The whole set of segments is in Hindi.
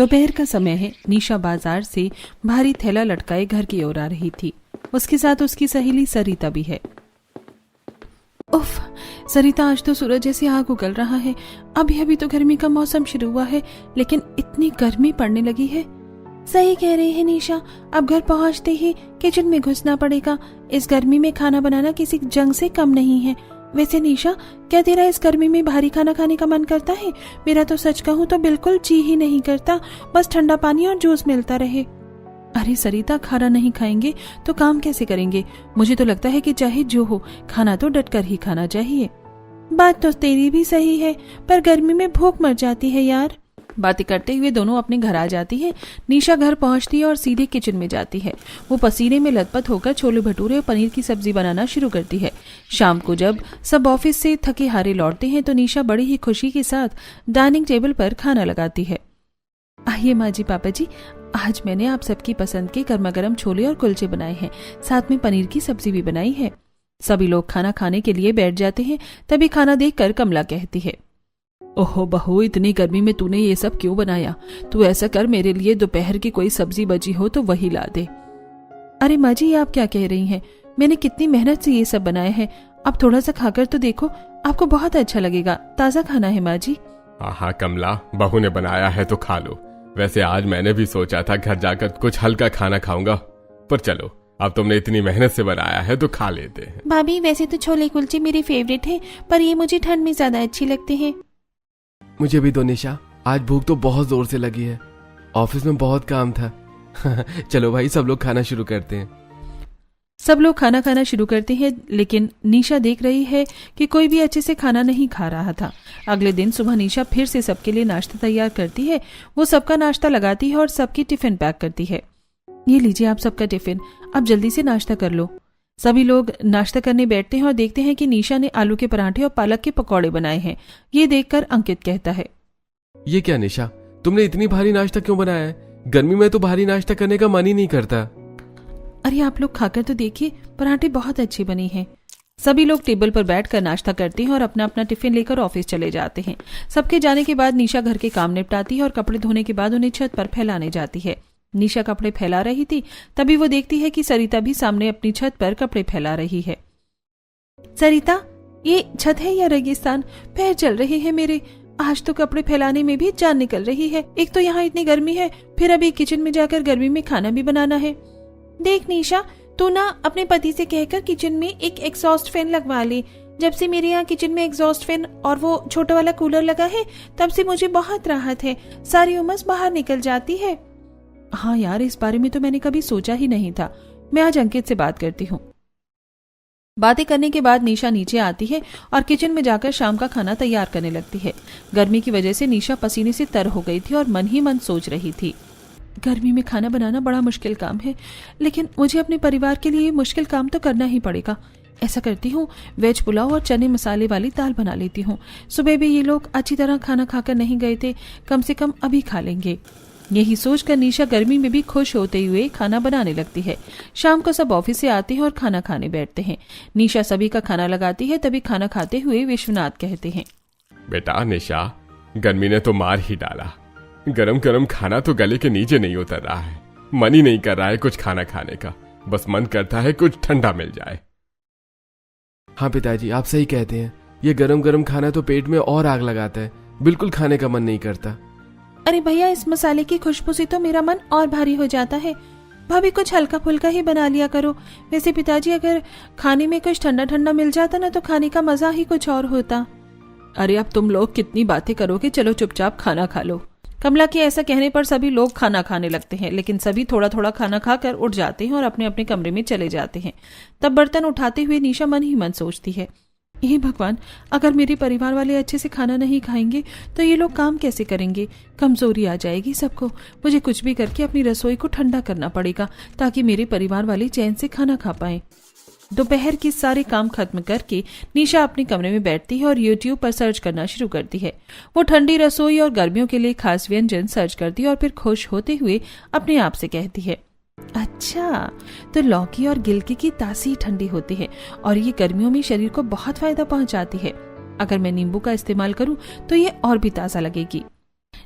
दोपहर का समय है। निशा बाजार से भारी थैला लटकाए घर की ओर आ रही थी। उसके साथ उसकी सहेली सरिता भी है। उफ सरिता, आज तो सूरज जैसे आग उगल रहा है। अभी अभी तो गर्मी का मौसम शुरू हुआ है, लेकिन इतनी गर्मी पड़ने लगी है। सही कह रही है निशा, अब घर पहुंचते ही किचन में घुसना पड़ेगा। इस गर्मी में खाना बनाना किसी जंग से कम नहीं है। वैसे निशा, क्या तेरा इस गर्मी में भारी खाना खाने का मन करता है? मेरा तो सच कहूँ तो बिल्कुल जी ही नहीं करता, बस ठंडा पानी और जूस मिलता रहे। अरे सरिता, खाना नहीं खाएंगे तो काम कैसे करेंगे? मुझे तो लगता है कि चाहे जो हो, खाना तो डटकर ही खाना चाहिए। बात तो तेरी भी सही है, पर गर्मी में भूख मर जाती है यार। बातें करते हुए दोनों अपने घर आ जाती है। निशा घर पहुंचती है और सीधे किचन में जाती है। वो पसीने में लथपथ होकर छोले भटूरे और पनीर की सब्जी बनाना शुरू करती है। शाम को जब सब ऑफिस से थके हारे लौटते हैं तो निशा बड़ी ही खुशी के साथ डाइनिंग टेबल पर खाना लगाती है। आइए माँ जी, पापा जी, आज मैंने आप सबकी पसंद के गर्मा गर्म छोले और कुलचे बनाए हैं, साथ में पनीर की सब्जी भी बनाई है। सभी लोग खाना खाने के लिए बैठ जाते हैं। तभी खाना देखकर कमला कहती है, ओहो बहू, इतनी गर्मी में तूने ये सब क्यों बनाया? तू ऐसा कर, मेरे लिए दोपहर की कोई सब्जी बची हो तो वही ला दे। अरे माँ जी, आप क्या कह रही हैं? मैंने कितनी मेहनत से ये सब बनाए हैं। अब थोड़ा सा खाकर तो देखो, आपको बहुत अच्छा लगेगा। ताज़ा खाना है माँ जी। हाँ कमला, बहू ने बनाया है तो खा लो। वैसे आज मैंने भी सोचा था घर जाकर कुछ हल्का खाना खाऊंगा, पर चलो, अब तुमने इतनी मेहनत से बनाया है तो खा लेते हैं। भाभी, वैसे तो छोले कुलचे मेरे फेवरेट हैं, पर ये मुझे ठंड में ज्यादा अच्छे लगते हैं। मुझे भी दो निशा, आज भूख तो बहुत जोर से लगी है। ऑफिस में बहुत काम था। चलो भाई, सब लोग खाना शुरू करते हैं। सब लोग खाना खाना शुरू करते हैं, लेकिन निशा देख रही है कि कोई भी अच्छे से खाना नहीं खा रहा था। अगले दिन सुबह निशा फिर से सबके लिए नाश्ता तैयार करती है। वो सबका नाश्ता लगाती है और सबकी टिफिन पैक करती है। ये लीजिए आप सबका टिफिन, अब जल्दी से नाश्ता कर लो। सभी लोग नाश्ता करने बैठते हैं और देखते हैं कि निशा ने आलू के पराठे और पालक के पकौड़े बनाए हैं। ये देखकर अंकित कहता है, ये क्या निशा, तुमने इतनी भारी नाश्ता क्यों बनाया है? गर्मी में तो भारी नाश्ता करने का मन ही नहीं करता। अरे आप लोग खाकर तो देखिए, पराठे बहुत अच्छे बने हैं। सभी लोग टेबल पर बैठकर नाश्ता करते हैं और अपना अपना टिफिन लेकर ऑफिस चले जाते हैं। सबके जाने के बाद निशा घर के काम निपटाती है और कपड़े धोने के बाद उन्हें छत पर फैलाने जाती है। निशा कपड़े फैला रही थी, तभी वो देखती है कि सरिता भी सामने अपनी छत पर कपड़े फैला रही है। सरिता, ये छत है या रेगिस्तान? पैर चल रहे हैं मेरे। आज तो कपड़े फैलाने में भी जान निकल रही है। एक तो यहाँ इतनी गर्मी है, फिर अभी किचन में जाकर गर्मी में खाना भी बनाना है। देख निशा, तू ना अपने पति से कहकर किचन में एक एग्जॉस्ट फैन लगवा ले। जब से मेरे यहाँ किचन में एग्जॉस्ट फैन और वो छोटा वाला कूलर लगा है, तब से मुझे बहुत राहत है। सारी उमस बाहर निकल जाती है। हाँ यार, इस बारे में तो मैंने कभी सोचा ही नहीं था। मैं आज अंकित से बात करती हूँ। बातें करने के बाद निशा नीचे आती है और किचन में जाकर शाम का खाना तैयार करने लगती है। गर्मी की वजह से निशा पसीने से तर हो गई थी और मन ही मन सोच रही थी, गर्मी में खाना बनाना बड़ा मुश्किल काम है, लेकिन मुझे अपने परिवार के लिए मुश्किल काम तो करना ही पड़ेगा। ऐसा करती हूँ, वेज पुलाव और चने मसाले वाली दाल बना लेती हूँ। सुबह भी ये लोग अच्छी तरह खाना खाकर नहीं गए थे, कम से कम अभी खा लेंगे। यही सोचकर निशा गर्मी में भी खुश होते हुए खाना बनाने लगती है। शाम को सब ऑफिस से आते हैं और खाना खाने बैठते हैं। निशा सभी का खाना लगाती है, तभी खाना खाते हुए विश्वनाथ कहते हैं, बेटा निशा, गर्मी ने तो मार ही डाला। गरम गरम खाना तो गले के नीचे नहीं उतर रहा है। मन ही नहीं कर रहा है कुछ खाना खाने का, बस मन करता है कुछ ठंडा मिल जाए। हाँ पिताजी, आप सही कहते हैं। ये गरम गरम खाना तो पेट में और आग लगाता है, बिल्कुल खाने का मन नहीं करता। अरे भैया, इस मसाले की खुशबू से तो मेरा मन और भारी हो जाता है। भाभी, कुछ हल्का फुल्का ही बना लिया करो। वैसे पिताजी, अगर खाने में कुछ ठंडा ठंडा मिल जाता ना तो खाने का मजा ही कुछ और होता। अरे अब तुम लोग कितनी बातें करोगे, चलो चुपचाप खाना खा लो। कमला के ऐसा कहने पर सभी लोग खाना खाने लगते हैं, लेकिन सभी थोड़ा थोड़ा खाना खाकर उठ जाते हैं और अपने अपने कमरे में चले जाते हैं। तब बर्तन उठाते हुए निशा मन ही मन सोचती है, हे भगवान, अगर मेरे परिवार वाले अच्छे से खाना नहीं खाएंगे तो ये लोग काम कैसे करेंगे? कमजोरी आ जाएगी सबको। मुझे कुछ भी करके अपनी रसोई को ठंडा करना पड़ेगा ताकि मेरे परिवार वाले चैन से खाना खा पाएं। दोपहर के सारे काम खत्म करके निशा अपने कमरे में बैठती है और YouTube पर सर्च करना शुरू करती है। वो ठंडी रसोई और गर्मियों के लिए खास व्यंजन सर्च करती है और फिर खुश होते हुए अपने आप से कहती है, अच्छा, तो लौकी और गिलकी की तासी ठंडी होती है और ये गर्मियों में शरीर को बहुत फायदा पहुंचाती है। अगर मैं नींबू का इस्तेमाल करूं तो ये और भी ताज़ा लगेगी।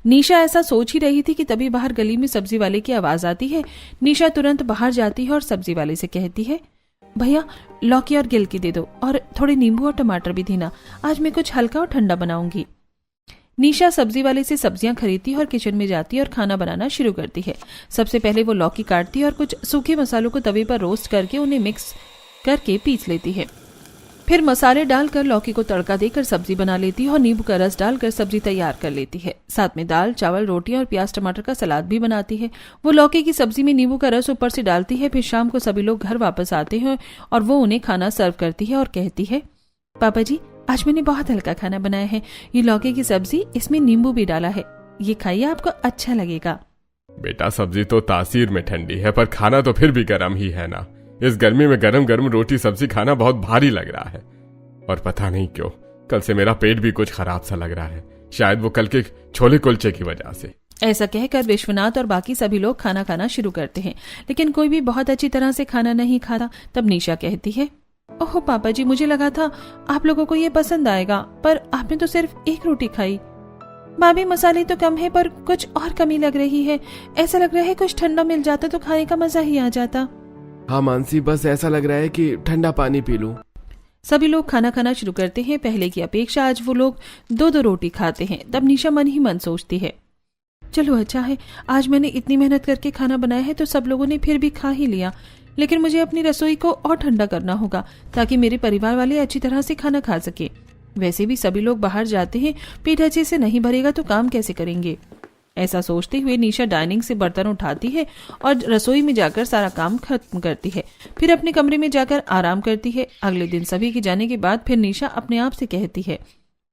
निशा ऐसा सोच ही रही थी कि तभी बाहर गली में सब्जी वाले की आवाज आती है। निशा तुरंत बाहर जाती है और सब्जी वाले से कहती है, भैया लौकी और गिलकी दे दो और थोड़े नींबू और टमाटर भी देना, आज मैं कुछ हल्का और ठंडा बनाऊंगी। निशा सब्जी वाले से सब्जियां खरीदती है और किचन में जाती है और खाना बनाना शुरू करती है। सबसे पहले वो लौकी काटती है और कुछ सूखे मसालों को तवे पर रोस्ट करके उन्हें मिक्स करके पीस लेती है। फिर मसाले डालकर लौकी को तड़का देकर सब्जी बना लेती है और नींबू का रस डालकर सब्जी तैयार कर लेती है। साथ में दाल, चावल, रोटियां और प्याज टमाटर का सलाद भी बनाती है। वो लौकी की सब्जी में नींबू का रस ऊपर से डालती है। फिर शाम को सभी लोग घर वापस आते हैं और वो उन्हें खाना सर्व करती है और कहती है, पापा जी आज मैंने बहुत हल्का खाना बनाया है, ये लौकी की सब्जी, इसमें नींबू भी डाला है, ये खाइए आपको अच्छा लगेगा। बेटा सब्जी तो तासीर में ठंडी है पर खाना तो फिर भी गर्म ही है ना। इस गर्मी में गरम गरम रोटी सब्जी खाना बहुत भारी लग रहा है और पता नहीं क्यों कल से मेरा पेट भी कुछ खराब सा लग रहा है, शायद वो कल के छोले कुलचे की वजह से। ऐसा कहकर विश्वनाथ और बाकी सभी लोग खाना खाना शुरू करते हैं, लेकिन कोई भी बहुत अच्छी तरह से खाना नहीं खाता। तब निशा कहती है, ओह पापा जी मुझे लगा था आप लोगों को ये पसंद आएगा, पर आपने तो सिर्फ एक रोटी खाई। भाभी मसाले तो कम है पर कुछ और कमी लग रही है, ऐसा लग रहा है कुछ ठंडा मिल जाता तो खाने का मजा ही आ जाता। हाँ मानसी, बस ऐसा लग रहा है कि ठंडा पानी पी लूं। सभी लोग खाना खाना शुरू करते हैं। पहले की अपेक्षा आज वो लोग 2-2 रोटी खाते हैं। तब निशा मन ही मन सोचती है, चलो अच्छा है आज मैंने इतनी मेहनत करके खाना बनाया है तो सब लोगों ने फिर भी खा ही लिया, लेकिन मुझे अपनी रसोई को और ठंडा करना होगा ताकि मेरे परिवार वाले अच्छी तरह से खाना खा सके। वैसे भी सभी लोग बाहर जाते हैं, पेट अच्छे से नहीं भरेगा तो काम कैसे करेंगे। ऐसा सोचते हुए निशा डाइनिंग से बर्तन उठाती है और रसोई में जाकर सारा काम खत्म करती है। फिर अपने कमरे में जाकर आराम करती है। अगले दिन सभी के जाने के बाद फिर निशा अपने आप से कहती है,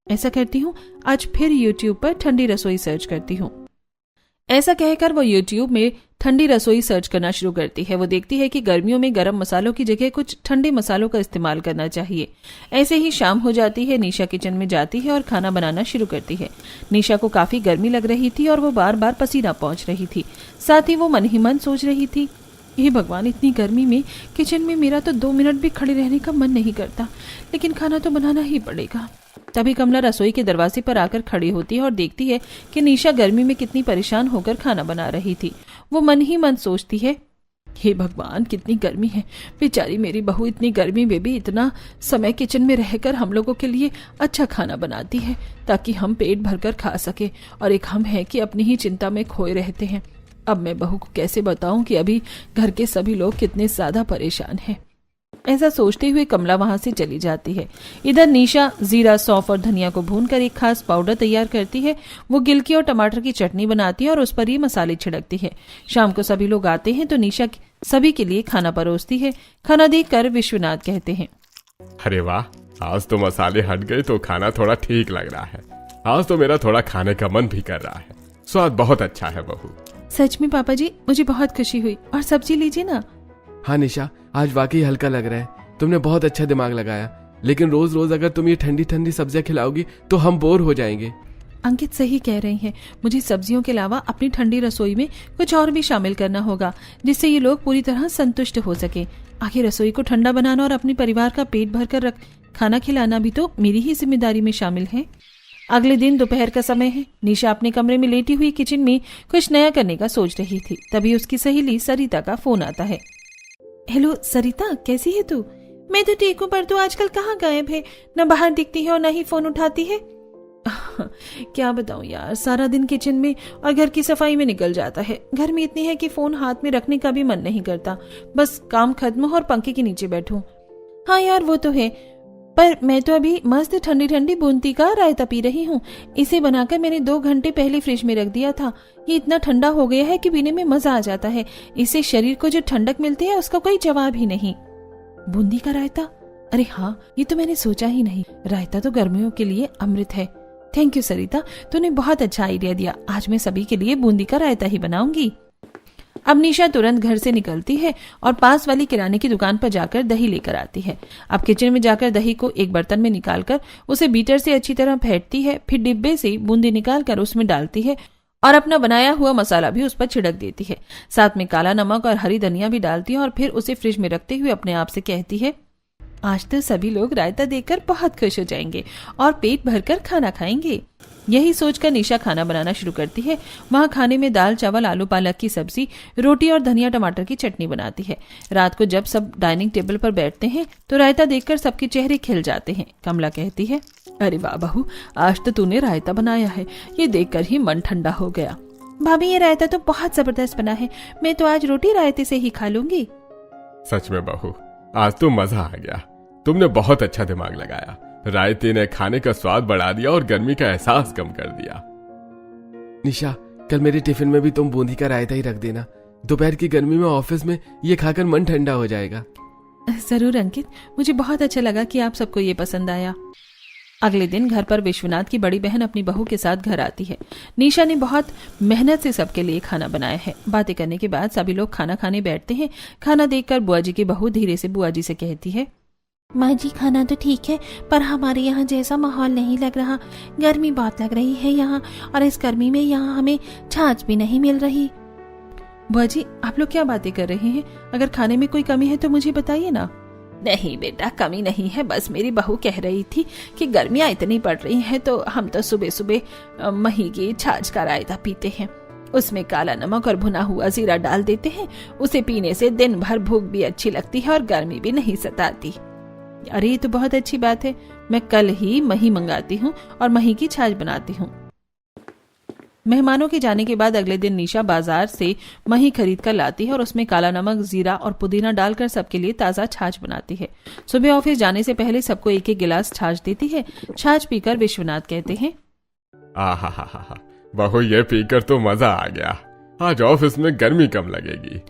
ऐसा करती हूँ आज फिर YouTube पर ठंडी रसोई सर्च करती हूँ। ऐसा कहकर वो YouTube में ठंडी रसोई सर्च करना शुरू करती है। वो देखती है कि गर्मियों में गर्म मसालों की जगह कुछ ठंडे मसालों का इस्तेमाल करना चाहिए। ऐसे ही शाम हो जाती है। निशा किचन में जाती है और खाना बनाना शुरू करती है। निशा को काफी गर्मी लग रही थी और वो बार बार पसीना पहुंच रही थी। साथ ही वो मन ही मन सोच रही थी, हे भगवान इतनी गर्मी में किचन में मेरा तो 2 मिनट भी खड़े रहने का मन नहीं करता, लेकिन खाना तो बनाना ही पड़ेगा। तभी कमला रसोई के दरवाजे पर आकर खड़ी होती है और देखती है कि निशा गर्मी में कितनी परेशान होकर खाना बना रही थी। वो मन ही मन सोचती है, हे भगवान कितनी गर्मी है, बेचारी मेरी बहू इतनी गर्मी में भी इतना समय किचन में रहकर हम लोगों के लिए अच्छा खाना बनाती है ताकि हम पेट भरकर खा सके, और एक हम हैं कि अपनी ही चिंता में खोए रहते हैं। अब मैं बहू को कैसे बताऊं कि अभी घर के सभी लोग कितने ज्यादा परेशान हैं। ऐसा सोचते हुए कमला वहां से चली जाती है। इधर निशा जीरा, सौंफ और धनिया को भूनकर एक खास पाउडर तैयार करती है। वो गिलकी और टमाटर की चटनी बनाती है और उस पर ये मसाले छिड़कती है। शाम को सभी लोग आते हैं तो निशा सभी के लिए खाना परोसती है। खाना देखकर विश्वनाथ कहते हैं, अरे वाह, आज तो मसाले हट गए तो खाना थोड़ा ठीक लग रहा है। आज तो मेरा थोड़ा खाने का मन भी कर रहा है। स्वाद बहुत अच्छा है बहू। सच में पापा जी मुझे बहुत खुशी हुई, और सब्जी लीजिए ना। हाँ निशा, आज वाकई हल्का लग रहा है, तुमने बहुत अच्छा दिमाग लगाया, लेकिन रोज रोज अगर तुम ये ठंडी ठंडी सब्जियां खिलाओगी तो हम बोर हो जाएंगे। अंकित सही कह रही हैं, मुझे सब्जियों के अलावा अपनी ठंडी रसोई में कुछ और भी शामिल करना होगा जिससे ये लोग पूरी तरह संतुष्ट हो सके। आखिर रसोई को ठंडा बनाना और अपने परिवार का पेट भरकर खाना खिलाना भी तो मेरी ही जिम्मेदारी में शामिल है। अगले दिन दोपहर का समय है। निशा अपने कमरे में लेटी हुई किचन में कुछ नया करने का सोच रही थी। तभी उसकी सहेली सरिता का फोन आता है। हेलो सरिता, कैसी है तू? मैं तो ठीक हूँ, पर तू आजकल कहाँ गायब है? न बाहर दिखती है और न ही फोन उठाती है। क्या बताऊं यार, सारा दिन किचन में और घर की सफाई में निकल जाता है। घर में इतनी है कि फोन हाथ में रखने का भी मन नहीं करता, बस काम खत्म हो और पंखे के नीचे बैठूं। हाँ यार वो तो है, पर मैं तो अभी मस्त ठंडी ठंडी बूंदी का रायता पी रही हूँ। इसे बनाकर मैंने 2 घंटे पहले फ्रिज में रख दिया था। ये इतना ठंडा हो गया है कि पीने में मजा आ जाता है। इससे शरीर को जो ठंडक मिलती है उसका कोई जवाब ही नहीं। बूंदी का रायता? अरे हाँ, ये तो मैंने सोचा ही नहीं। रायता तो गर्मियों के लिए अमृत है। थैंक यू सरिता, तूने बहुत अच्छा आइडिया दिया। आज मैं सभी के लिए बूंदी का रायता ही बनाऊंगी। अब निशा तुरंत घर से निकलती है और पास वाली किराने की दुकान पर जाकर दही लेकर आती है। अब किचन में जाकर दही को एक बर्तन में निकालकर उसे बीटर से अच्छी तरह फेंटती है। फिर डिब्बे से बूंदी निकालकर उसमें डालती है और अपना बनाया हुआ मसाला भी उस पर छिड़क देती है। साथ में काला नमक और हरी धनिया भी डालती है और फिर उसे फ्रिज में रखते हुए अपने आप से कहती है, आज तो सभी लोग रायता देखकर बहुत खुश हो जाएंगे और पेट भरकर खाना खाएंगे। यही सोचकर निशा खाना बनाना शुरू करती है। वहाँ खाने में दाल चावल आलू पालक की सब्जी रोटी और धनिया टमाटर की चटनी बनाती है। रात को जब सब डाइनिंग टेबल पर बैठते हैं तो रायता देखकर सबके चेहरे खिल जाते हैं। कमला कहती है, अरे वाह बहू, आज तो तूने रायता बनाया है, ये देखकर ही मन ठंडा हो गया। भाभी ये रायता तो बहुत जबरदस्त बना है, मैं तो आज रोटी रायते से ही खा लूंगी। सच में बहू, आज तो मजा आ गया। तुमने बहुत अच्छा दिमाग लगाया। रायते ने खाने का स्वाद बढ़ा दिया और गर्मी का एहसास कम कर दिया। निशा, कल मेरे टिफिन में भी तुम बूंदी का रायता ही रख देना। दोपहर की गर्मी में ऑफिस में ये खाकर मन ठंडा हो जाएगा। जरूर अंकित, मुझे बहुत अच्छा लगा कि आप सबको ये पसंद आया। अगले दिन घर पर विश्वनाथ की बड़ी बहन अपनी बहू के साथ घर आती है। निशा ने बहुत मेहनत से सबके लिए खाना बनाया है। बातें करने के बाद सभी लोग खाना खाने बैठते हैं। खाना देखकर बुआ जी की बहू धीरे से बुआ जी से कहती है, माँ जी खाना तो ठीक है, पर हमारे यहाँ जैसा माहौल नहीं लग रहा। गर्मी बहुत लग रही है यहाँ, और इस गर्मी में यहाँ हमें छाछ भी नहीं मिल रही। बुआ जी, आप लोग क्या बातें कर रहे हैं? अगर खाने में कोई कमी है तो मुझे बताइए ना। नहीं बेटा, कमी नहीं है, बस मेरी बहू कह रही थी कि गर्मियाँ इतनी पड़ रही हैं तो हम तो सुबह सुबह मही की छाछ का रायता पीते हैं। उसमें काला नमक और भुना हुआ जीरा डाल देते हैं। उसे पीने से दिन भर भूख भी अच्छी लगती है और गर्मी भी नहीं सताती। अरे ये तो बहुत अच्छी बात है, मैं कल ही मही मंगाती हूँ और मही की छाछ बनाती हूँ। मेहमानों के जाने के बाद अगले दिन निशा बाजार से मही खरीद कर लाती है और उसमें काला नमक, जीरा और पुदीना डालकर सबके लिए ताज़ा छाछ बनाती है। सुबह ऑफिस जाने से पहले सबको एक एक गिलास छाछ देती है। छाछ पीकर विश्वनाथ कहते हैं, आहा, बहू ये पीकर तो मजा आ गया। आज ऑफिस में गर्मी कम लगेगी।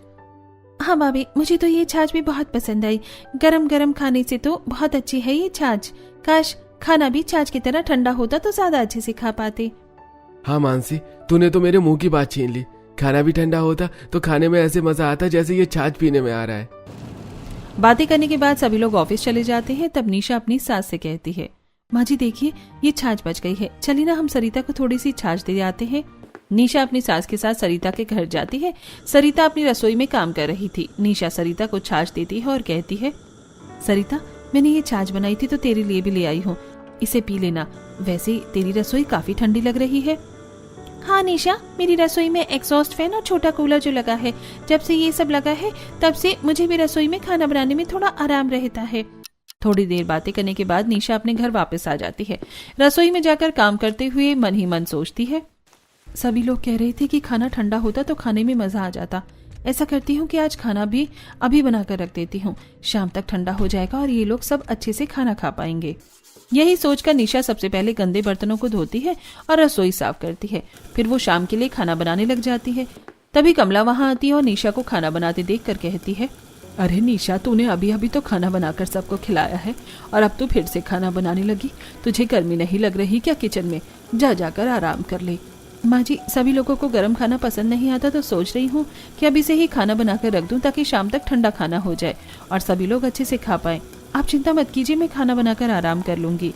हाँ भाभी, मुझे तो ये छाछ भी बहुत पसंद आई। गरम गरम खाने से तो बहुत अच्छी है ये छाछ। काश खाना भी छाछ की तरह ठंडा होता तो ज्यादा अच्छे से खा पाते। हाँ मानसी, तूने तो मेरे मुंह की बात छीन ली। खाना भी ठंडा होता तो खाने में ऐसे मजा आता जैसे ये छाछ पीने में आ रहा है। बातें करने के बाद सभी लोग ऑफिस चले जाते हैं। तब निशा अपनी सास से कहती है, माँ जी देखिए ये छाछ बच गई है, चलिए ना हम सरिता को थोड़ी सी छाछ दे आते हैं। निशा अपनी सास के साथ सरिता के घर जाती है। सरिता अपनी रसोई में काम कर रही थी। निशा सरिता को छाछ देती है और कहती है, सरिता मैंने ये छाछ बनाई थी तो तेरे लिए भी ले आई हूँ, इसे पी लेना। वैसे तेरी रसोई काफी ठंडी लग रही है। हाँ निशा, मेरी रसोई में एग्जॉस्ट फैन और छोटा कूलर जो लगा है, जब से ये सब लगा है तब से मुझे भी रसोई में खाना बनाने में थोड़ा आराम रहता है। थोड़ी देर बातें करने के बाद निशा अपने घर वापस आ जाती है। रसोई में जाकर काम करते हुए मन ही मन सोचती है, सभी लोग कह रहे थे कि खाना ठंडा होता तो खाने में मजा आ जाता। ऐसा करती हूँ कि आज खाना भी अभी बनाकर रख देती हूँ, शाम तक ठंडा हो जाएगा और ये लोग सब अच्छे से खाना खा पाएंगे। यही सोचकर निशा सबसे पहले गंदे बर्तनों को धोती है और रसोई साफ करती है। फिर वो शाम के लिए खाना बनाने लग जाती है। तभी कमला वहां आती है और निशा को खाना बनाते देख कर कहती है, अरे निशा, तूने अभी अभी तो खाना बनाकर सबको खिलाया है और अब तू फिर से खाना बनाने लगी। तुझे गर्मी नहीं लग रही क्या किचन में? जा जाकर आराम कर ले। माँ जी, सभी लोगों को गर्म खाना पसंद नहीं आता तो सोच रही हूँ कि अभी से ही खाना बनाकर रख दूं ताकि शाम तक ठंडा खाना हो जाए और सभी लोग अच्छे से खा पाएं। आप चिंता मत कीजिए, मैं खाना बनाकर आराम कर लूंगी।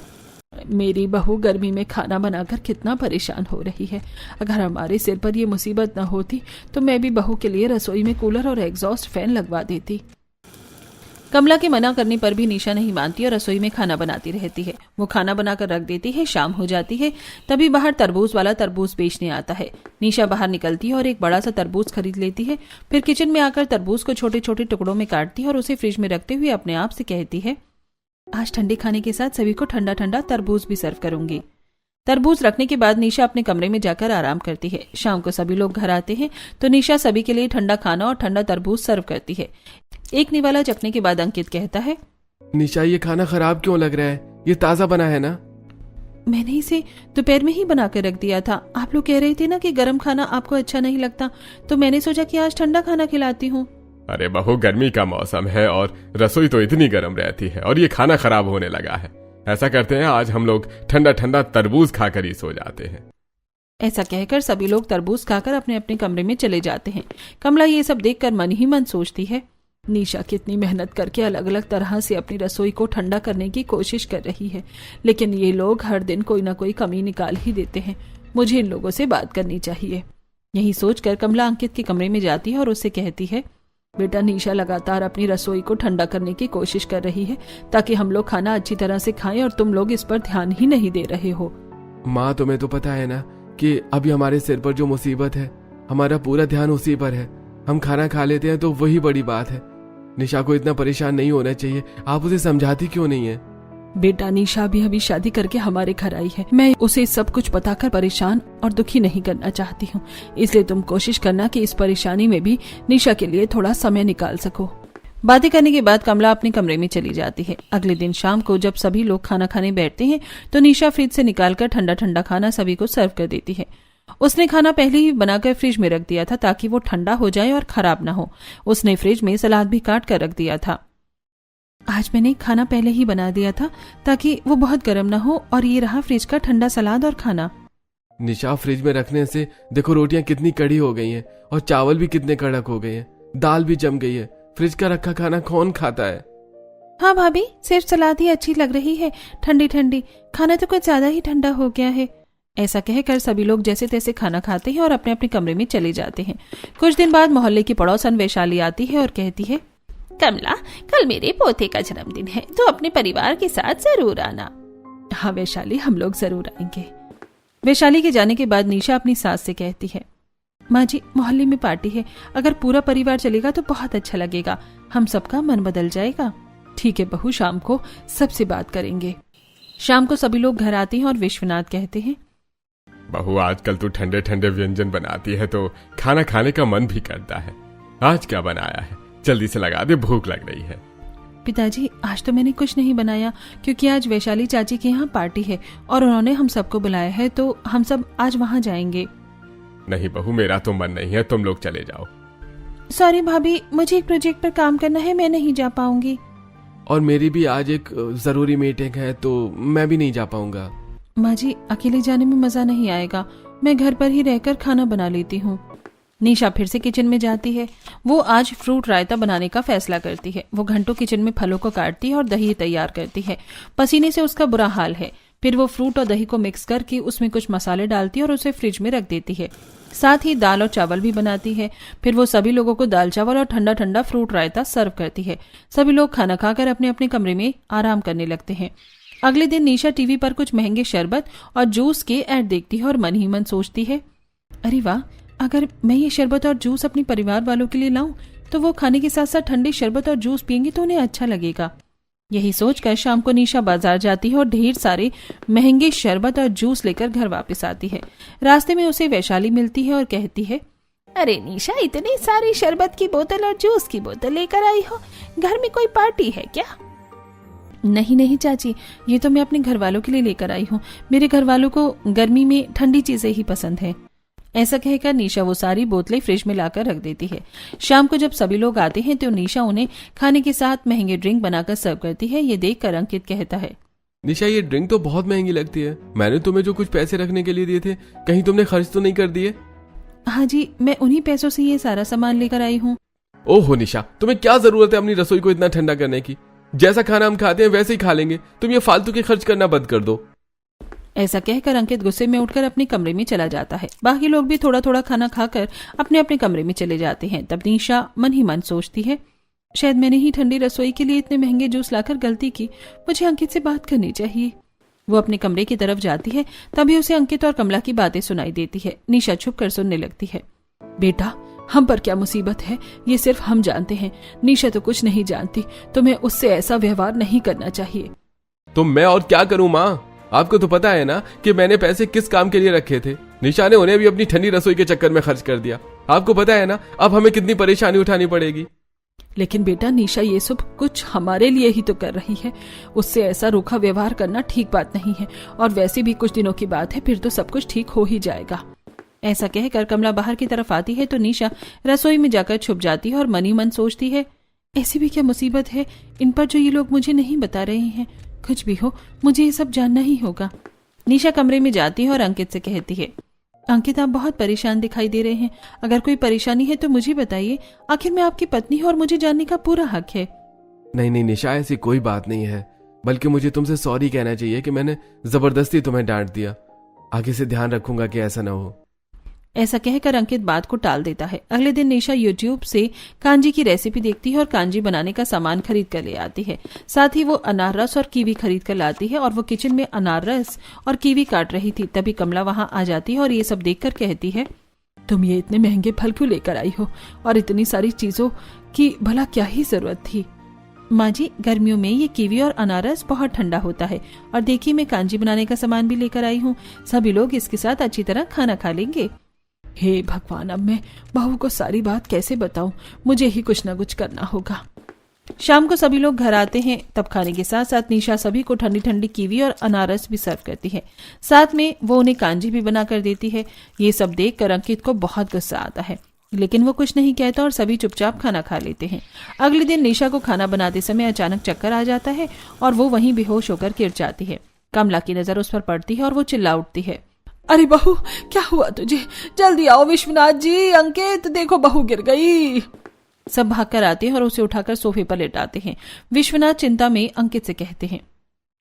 मेरी बहू गर्मी में खाना बनाकर कितना परेशान हो रही है। अगर हमारे सिर पर ये मुसीबत न होती तो मैं भी बहू के लिए रसोई में कूलर और एग्जॉस्ट फैन लगवा देती। कमला के मना करने पर भी निशा नहीं मानती और रसोई में खाना बनाती रहती है। वो खाना बनाकर रख देती है। शाम हो जाती है। तभी बाहर तरबूज वाला तरबूज बेचने आता है। निशा बाहर निकलती है और एक बड़ा सा तरबूज खरीद लेती है। फिर किचन में आकर तरबूज को छोटे छोटे टुकड़ों में काटती है और उसे फ्रिज में रखते हुए अपने आप से कहती है, आज ठंडे खाने के साथ सभी को ठंडा ठंडा तरबूज भी सर्व करूंगी। तरबूज रखने के बाद निशा अपने कमरे में जाकर आराम करती है। शाम को सभी लोग घर आते हैं तो निशा सभी के लिए ठंडा खाना और ठंडा तरबूज सर्व करती है। एक निवाला चखने के बाद अंकित कहता है, निशा, ये खाना खराब क्यों लग रहा है? ये ताजा बना है ना? मैंने इसे दोपहर में ही बना कर रख दिया था। आप लोग कह रहे थे ना कि गर्म खाना आपको अच्छा नहीं लगता, तो मैंने सोचा कि आज ठंडा खाना खिलाती हूँ। अरे बहू, गर्मी का मौसम है और रसोई तो इतनी गर्म रहती है और ये खाना खराब होने लगा है। ऐसा करते हैं, आज हम लोग ठंडा ठंडा तरबूज खाकर ही सो जाते हैं। ऐसा कहकर सभी लोग तरबूज खाकर अपने अपने कमरे में चले जाते हैं। कमला ये सब देखकर मन ही मन सोचती है, निशा कितनी मेहनत करके अलग अलग तरह से अपनी रसोई को ठंडा करने की कोशिश कर रही है, लेकिन ये लोग हर दिन कोई ना कोई कमी निकाल ही देते हैं। मुझे इन लोगों से बात करनी चाहिए। यही सोचकर कमला अंकित के कमरे में जाती है और उससे कहती है, बेटा, निशा लगातार अपनी रसोई को ठंडा करने की कोशिश कर रही है ताकि हम लोग खाना अच्छी तरह से खाएं और तुम लोग इस पर ध्यान ही नहीं दे रहे हो। माँ, तुम्हें तो पता है ना कि अभी हमारे सिर पर जो मुसीबत है, हमारा पूरा ध्यान उसी पर है। हम खाना खा लेते हैं तो वही बड़ी बात है। निशा को इतना परेशान नहीं होना चाहिए, आप उसे समझाती क्यों नहीं है? बेटा, निशा अभी शादी करके हमारे घर आई है। मैं उसे सब कुछ बताकर परेशान और दुखी नहीं करना चाहती हूँ, इसलिए तुम कोशिश करना कि इस परेशानी में भी निशा के लिए थोड़ा समय निकाल सको। बातें करने के बाद कमला अपने कमरे में चली जाती है। अगले दिन शाम को जब सभी लोग खाना खाने बैठते हैं तो निशा फ्रिज से निकालकर ठंडा ठंडा खाना सभी को सर्व कर देती है। उसने खाना पहले ही बनाकर फ्रिज में रख दिया था ताकि वो ठंडा हो जाए और खराब ना हो। उसने फ्रिज में सलाद भी काट कर रख दिया था। आज मैंने खाना पहले ही बना दिया था ताकि वो बहुत गर्म ना हो, और ये रहा फ्रिज का ठंडा सलाद और खाना। निशा, फ्रिज में रखने से देखो रोटियां कितनी कड़ी हो गई हैं और चावल भी कितने कड़क हो गए हैं, दाल भी जम गई है। फ्रिज का रखा खाना कौन खाता है? हाँ भाभी, सिर्फ सलाद ही अच्छी लग रही है, ठंडी ठंडी। खाना तो कुछ ज्यादा ही ठंडा हो गया है। ऐसा कहकर सभी लोग जैसे तैसे खाना खाते हैं और अपने अपने कमरे में चले जाते हैं। कुछ दिन बाद मोहल्ले की पड़ोसन वैशाली आती है और कहती है, कमला, कल मेरे पोते का जन्मदिन है, तो अपने परिवार के साथ जरूर आना। हाँ वैशाली, हम लोग जरूर आएंगे। वैशाली के जाने के बाद निशा अपनी सास से कहती है, माँ जी, मोहल्ले में पार्टी है, अगर पूरा परिवार चलेगा तो बहुत अच्छा लगेगा, हम सबका मन बदल जाएगा। ठीक है बहू, शाम को सबसे बात करेंगे। शाम को सभी लोग घर आते हैं और विश्वनाथ कहते हैं, बहू, आजकल तू ठंडे ठंडे व्यंजन बनाती है तो खाना खाने का मन भी करता है। आज क्या बनाया है? जल्दी से लगा दे, भूख लग रही है। पिताजी, आज तो मैंने कुछ नहीं बनाया क्योंकि आज वैशाली चाची के यहाँ पार्टी है और उन्होंने हम सबको बुलाया है, तो हम सब आज वहाँ जाएंगे। नहीं बहू, मेरा तो मन नहीं है, तुम लोग चले जाओ। सॉरी भाभी, मुझे एक प्रोजेक्ट पर काम करना है, मैं नहीं जा पाऊंगी। और मेरी भी आज एक जरूरी मीटिंग है तो मैं भी नहीं जा पाऊंगा। माँ जी, अकेले जाने में मजा नहीं आएगा, मैं घर पर ही रहकर खाना बना लेती हूँ। निशा फिर से किचन में जाती है। वो आज फ्रूट रायता बनाने का फैसला करती है। वो घंटों किचन में फलों को काटती है और दही तैयार करती है। पसीने से उसका बुरा हाल है। फिर वो फ्रूट और दही को मिक्स करके उसमें कुछ मसाले डालती है और उसे फ्रिज में रख देती है। साथ ही दाल और चावल भी बनाती है। फिर वो सभी लोगों को दाल चावल और ठंडा ठंडा फ्रूट रायता सर्व करती है। सभी लोग खाना खाकर अपने अपने कमरे में आराम करने लगते हैं। अगले दिन निशा टीवी पर कुछ महंगे शरबत और जूस के ऐड देखती है और मन ही मन सोचती है, अरे वाह, अगर मैं ये शरबत और जूस अपने परिवार वालों के लिए लाऊं तो वो खाने के साथ साथ ठंडे शरबत और जूस पियेंगे तो उन्हें अच्छा लगेगा। यही सोचकर शाम को निशा बाजार जाती है और ढेर सारे महंगे शरबत और जूस लेकर घर वापस आती है। रास्ते में उसे वैशाली मिलती है और कहती है, अरे निशा, इतनी सारी शरबत की बोतल और जूस की बोतल लेकर आई हो, घर में कोई पार्टी है क्या? नहीं नहीं चाची, ये तो मैं अपने घर वालों के लिए लेकर आई हूँ। मेरे घर वालों को गर्मी में ठंडी चीजें ही पसंद है। ऐसा कहकर निशा वो सारी बोतलें फ्रिज में लाकर रख देती है। शाम को जब सभी लोग आते हैं तो निशा उन्हें खाने के साथ महंगे ड्रिंक बनाकर सर्व करती है। ये देखकर अंकित कहता है, निशा, ये ड्रिंक तो बहुत महंगी लगती है। मैंने तुम्हें जो कुछ पैसे रखने के लिए दिए थे, कहीं तुमने खर्च तो नहीं कर दिए? हाँ जी, मैं उन्हीं पैसों से ये सारा सामान लेकर आई हूँ। ओहो निशा, तुम्हें क्या जरूरत है अपनी रसोई को इतना ठंडा करने की? जैसा खाना हम खाते हैं वैसे ही खा लेंगे। तुम ये फालतू के खर्च करना बंद कर दो। ऐसा कहकर अंकित गुस्से में उठकर अपने कमरे में चला जाता है। बाकी लोग भी थोड़ा थोड़ा खाना खाकर अपने अपने कमरे में चले जाते हैं। तब निशा मन ही मन सोचती है, शायद मैंने ही ठंडी रसोई के लिए इतने महंगे जूस लाकर गलती की। मुझे अंकित से बात करनी चाहिए। वो अपने कमरे की तरफ जाती है। तभी उसे अंकित और कमला की बातें सुनाई देती है। निशा छुप कर सुनने लगती है। बेटा, हम पर क्या मुसीबत है ये सिर्फ हम जानते हैं। निशा तो कुछ नहीं जानती। तुम्हें उससे ऐसा व्यवहार नहीं करना चाहिए। तो मैं और क्या करूं माँ? आपको तो पता है ना कि मैंने पैसे किस काम के लिए रखे थे। निशा ने उन्हें भी अपनी ठंडी रसोई के चक्कर में खर्च कर दिया। आपको पता है ना अब हमें कितनी परेशानी उठानी पड़ेगी। लेकिन बेटा, निशा ये सब कुछ हमारे लिए ही तो कर रही है। उससे ऐसा रूखा व्यवहार करना ठीक बात नहीं है। और वैसे भी कुछ दिनों की बात है, फिर तो सब कुछ ठीक हो ही जाएगा। ऐसा कहकर कमला बाहर की तरफ आती है तो निशा रसोई में जाकर छुप जाती है और मन ही मन सोचती है, ऐसी भी क्या मुसीबत है इन पर जो ये लोग मुझे नहीं बता रहे हैं। कुछ भी हो, मुझे ये सब जानना ही होगा। निशा कमरे में जाती है और अंकित से कहती है, अंकित, आप बहुत परेशान दिखाई दे रहे हैं। अगर कोई परेशानी है तो मुझे बताइए। आखिर मैं आपकी पत्नी हूँ और मुझे जानने का पूरा हक है। नहीं नहीं निशा, ऐसी कोई बात नहीं है। बल्कि मुझे तुमसे सॉरी कहना चाहिए कि मैंने जबरदस्ती तुम्हें डांट दिया। आगे से ध्यान रखूंगा कि ऐसा ना हो। ऐसा कहकर अंकित बात को टाल देता है। अगले दिन निशा यूट्यूब से कांजी की रेसिपी देखती है और कांजी बनाने का सामान खरीद कर ले आती है। साथ ही वो अनारस और कीवी खरीद कर लाती है और वो किचन में अनारस और कीवी काट रही थी। तभी कमला वहां आ जाती है और ये सब देखकर कहती है, तुम ये इतने महंगे फल क्यों लेकर आई हो और इतनी सारी चीजों की भला क्या ही जरूरत थी। माँ जी, गर्मियों में ये कीवी और अनारस बहुत ठंडा होता है और देखिए मैं कांजी बनाने का सामान भी लेकर आई हूँ। सभी लोग इसके साथ अच्छी तरह खाना खा लेंगे। हे भगवान, अब मैं बहू को सारी बात कैसे बताऊं? मुझे ही कुछ न कुछ करना होगा। शाम को सभी लोग घर आते हैं। तब खाने के साथ साथ निशा सभी को ठंडी ठंडी कीवी और अनारस भी सर्व करती है। साथ में वो उन्हें कांजी भी बना कर देती है। ये सब देखकर अंकित को बहुत गुस्सा आता है, लेकिन वो कुछ नहीं कहता और सभी चुपचाप खाना खा लेते हैं। अगले दिन निशा को खाना बनाते समय अचानक चक्कर आ जाता है और वो वहीं बेहोश होकर गिर जाती है। कमला की नजर उस पर पड़ती है और वो चिल्ला उठती है, अरे बहू, क्या हुआ तुझे? जल्दी आओ विश्वनाथ जी, अंकित देखो बहू गिर गई। सब भागकर आते हैं और उसे उठाकर सोफे पर लेटाते हैं। विश्वनाथ चिंता में अंकित से कहते हैं,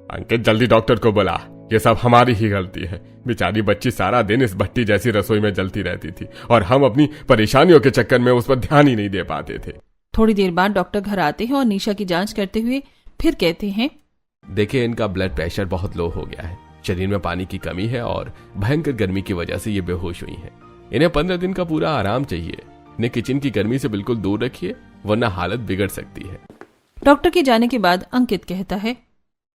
अंकित जल्दी डॉक्टर को बुला, ये सब हमारी ही गलती है। बेचारी बच्ची सारा दिन इस भट्टी जैसी रसोई में जलती रहती थी और हम अपनी परेशानियों के चक्कर में उस पर ध्यान ही नहीं दे पाते थे। थोड़ी देर बाद डॉक्टर घर आते हैं और निशा की जांच करते हुए फिर कहते हैं, देखिए इनका ब्लड प्रेशर बहुत लो हो गया है, शरीर में पानी की कमी है और भयंकर गर्मी की वजह से ये बेहोश हुई हैं। इन्हें 15 दिन का पूरा आराम चाहिए। इन्हें किचन की गर्मी से बिल्कुल दूर रखिए, वरना हालत बिगड़ सकती है। डॉक्टर के जाने के बाद अंकित कहता है,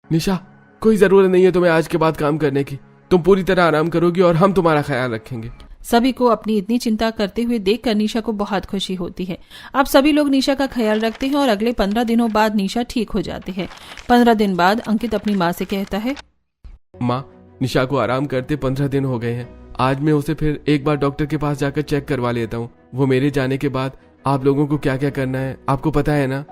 निशा, कोई जरूरत नहीं है तुम्हें आज के बाद काम करने की। तुम पूरी तरह आराम करोगी और हम तुम्हारा ख्याल रखेंगे। सभी को अपनी इतनी चिंता करते हुए देखकर निशा को बहुत खुशी होती है। अब सभी लोग निशा का ख्याल रखते हैं और अगले 15 दिनों बाद निशा ठीक हो जाती है। 15 दिन बाद अंकित अपनी माँ से कहता है, माँ, निशा को आराम करते 15 दिन हो गए हैं। आज मैं उसे फिर एक बार डॉक्टर के पास जाकर चेक करवा लेता हूँ। वो मेरे जाने के बाद आप लोगों को क्या क्या करना है आपको पता है ना?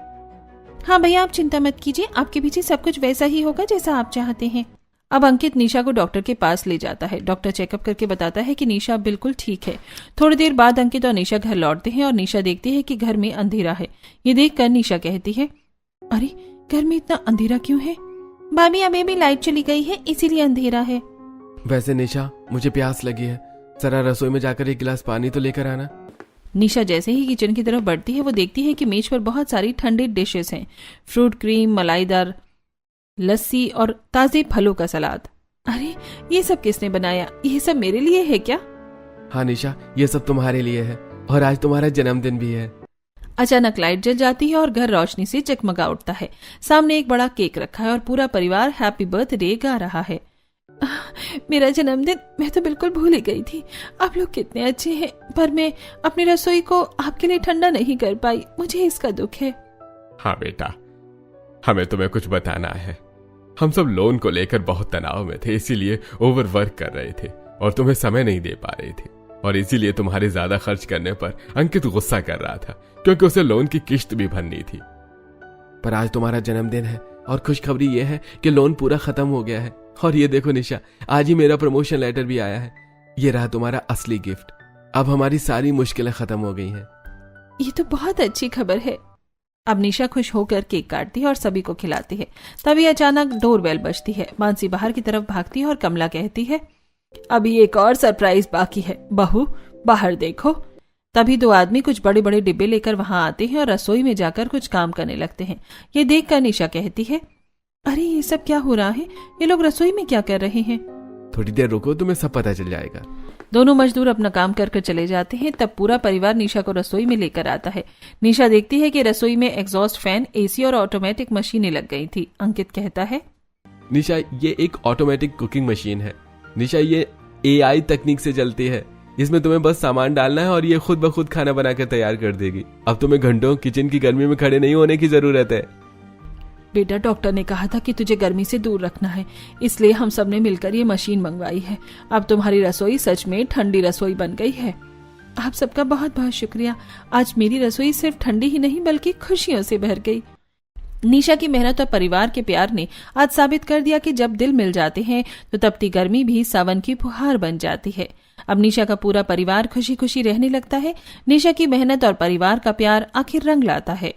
हाँ भैया, आप चिंता मत कीजिए, आपके पीछे सब कुछ वैसा ही होगा जैसा आप चाहते हैं। अब अंकित निशा को डॉक्टर के पास ले जाता है। डॉक्टर चेकअप करके बताता है कि निशा बिल्कुल ठीक है। थोड़ी देर बाद अंकित और निशा घर लौटते हैं और निशा देखती है कि घर में अंधेरा है। ये देखकर निशा कहती है, अरे घर में इतना अंधेरा क्यों है? भाभी, अभी भी लाइट चली गई है इसीलिए अंधेरा है। वैसे निशा, मुझे प्यास लगी है, जरा रसोई में जाकर एक गिलास पानी तो लेकर आना। निशा जैसे ही किचन की तरफ बढ़ती है वो देखती है कि मेज पर बहुत सारी ठंडी डिशेस हैं। फ्रूट क्रीम, मलाईदार लस्सी और ताजे फलों का सलाद। अरे ये सब किसने बनाया? ये सब मेरे लिए है क्या? हाँ निशा, ये सब तुम्हारे लिए है और आज तुम्हारा जन्मदिन भी है। अचानक लाइट जल जाती है और घर रोशनी से जगमगा उठता है। सामने एक बड़ा केक रखा है और पूरा परिवार हैप्पी बर्थडे गा रहा है। मेरा जन्मदिन, मैं तो बिल्कुल भूल ही गई थी। आप लोग कितने अच्छे हैं, पर मैं अपनी रसोई को आपके लिए ठंडा नहीं कर पाई, मुझे इसका दुख है। हाँ बेटा, हमें तुम्हें कुछ बताना है। हम सब लोन को लेकर बहुत तनाव में थे, इसीलिए ओवरवर्क कर रहे थे और तुम्हें समय नहीं दे पा रहे थे और इसीलिए तुम्हारे ज्यादा खर्च करने पर अंकित गुस्सा कर रहा था क्योंकि उसे लोन की किश्त भी भरनी थी। पर आज तुम्हारा जन्मदिन है और खुशखबरी ये है कि लोन पूरा खत्म हो गया है। और ये देखो निशा, आज ही मेरा प्रमोशन लेटर भी आया है। ये रहा तुम्हारा असली गिफ्ट। अब हमारी सारी मुश्किलें खत्म हो गई हैं। ये तो बहुत अच्छी खबर है। अब निशा खुश होकर केक काटती है और सभी को खिलाती है। तभी अचानक डोरबेल बजती है। मानसी बाहर की तरफ भागती है और कमला कहती है, अभी एक और सरप्राइज बाकी है, बहू बाहर देखो। तभी दो आदमी कुछ बड़े बड़े डिब्बे लेकर वहां आते हैं और रसोई में जाकर कुछ काम करने लगते हैं। ये देखकर निशा कहती है, अरे ये सब क्या हो रहा है? ये लोग रसोई में क्या कर रहे हैं? थोड़ी देर रुको, तुम्हें सब पता चल जाएगा। दोनों मजदूर अपना काम कर कर चले जाते हैं। तब पूरा परिवार निशा को रसोई में लेकर आता है। निशा देखती है कि रसोई में एग्जॉस्ट फैन, एसी और ऑटोमेटिक मशीनें लग गई थी। अंकित कहता है, निशा, ये एक ऑटोमेटिक कुकिंग मशीन है। निशा, ये AI तकनीक से चलती है। इसमें तुम्हें बस सामान डालना है और ये खुद ब खुद खाना बनाकर तैयार कर देगी। अब तुम्हें घंटों किचन की गर्मी में खड़े नहीं होने की जरूरत है। बेटा, डॉक्टर ने कहा था कि तुझे गर्मी से दूर रखना है, इसलिए हम सब ने मिलकर ये मशीन मंगवाई है। अब तुम्हारी रसोई सच में ठंडी रसोई बन गई है। आप सबका बहुत बहुत शुक्रिया। आज मेरी रसोई सिर्फ ठंडी ही नहीं बल्कि खुशियों से भर गई। निशा की मेहनत और परिवार के प्यार ने आज साबित कर दिया कि जब दिल मिल जाते हैं तो तपती गर्मी भी सावन की फुहार बन जाती है। अब निशा का पूरा परिवार खुशी खुशी रहने लगता है। निशा की मेहनत और परिवार का प्यार आखिर रंग लाता है।